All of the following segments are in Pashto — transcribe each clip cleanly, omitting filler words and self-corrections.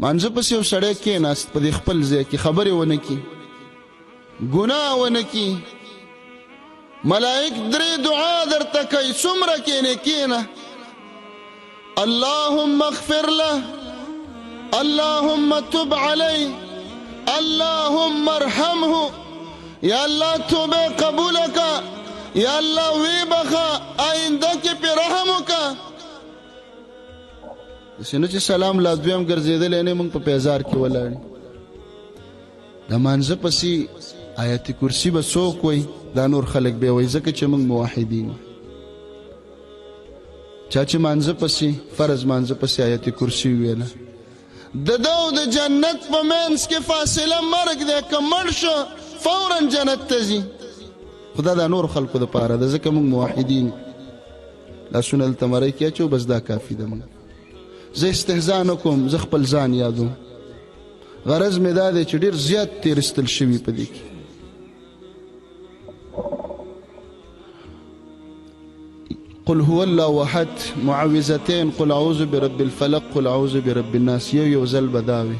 مانځه پسې یو سړی کېناست په دې خپل ځای کې خبرې ونه کړي ګناه ونه کړي ملائک درې دعا درته کوي څومره کښېنې کښېنه اللهم اغفر له اللهم تب علیه اللهم ارحمه یا الله توبه قبول کا یا الله وی بخا آئنده کې پې رحم وکړه داسې نه چې سلام لا دویم ګرځېدلی نه موږ په پیزار کې ولاړ د مانځه پسې آیت کرسی به څوک وایي دا نور خلک به وایي ځکه چې موږ موحدین چا چې مانځه پسې فرض مانځه پسې آیت کرسی ویله د ده او د جنت په منځ کې فاصله مرګ دی که مړ شو فورا جنت ته ځي خو دا د نور خلکو دپاره ده ځکه موږ موحدین لاسونه دلته مرۍ کې اچو بس دا کافي ده موږ زه استهزا نه کوم زه خپل ځان یادوم غرض مې دا دی چې ډېر زیات تېرېستل شوي په دې کې قل هو الله احد معوذتين قل اعوذ برب الفلق قل اعوذ برب الناس یو ځل به دا وي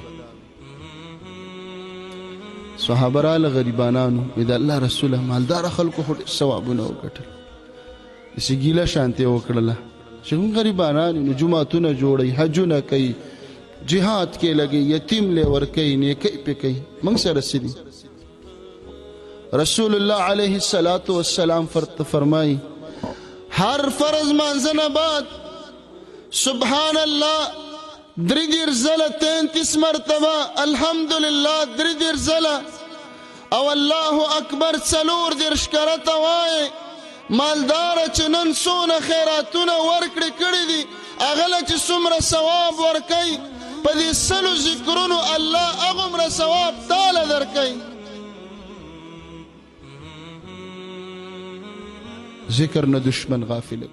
صحابه راله غریبانانو وی د الله رسوله مالداره خلکو خو ډېر ثوابونه وګټل داسې ګیله شانتې وکړله چې موږ غریبانان یو جوماتونه جوړوي حجونه کوي جهاد کې لګي یتیم لی ورکوي نیکۍ پې کوي موږ سره څه دي رسول الله علیه الصلاة والسلام فرمایي هر فرض مانځه نه بعد سبحان الله درې دېرش ځله 33 مرتبه الحمدلله درې دېرش ځله او الله اکبر 34 کرته وایي مالداره چې نن څونه خیراتونه ورکړې کړي دي هغه له چې څومره ثواب ورکوي په دې 100 ذکرونو الله هغومره ثواب تاله درکوي ذکر نه دشمن غافل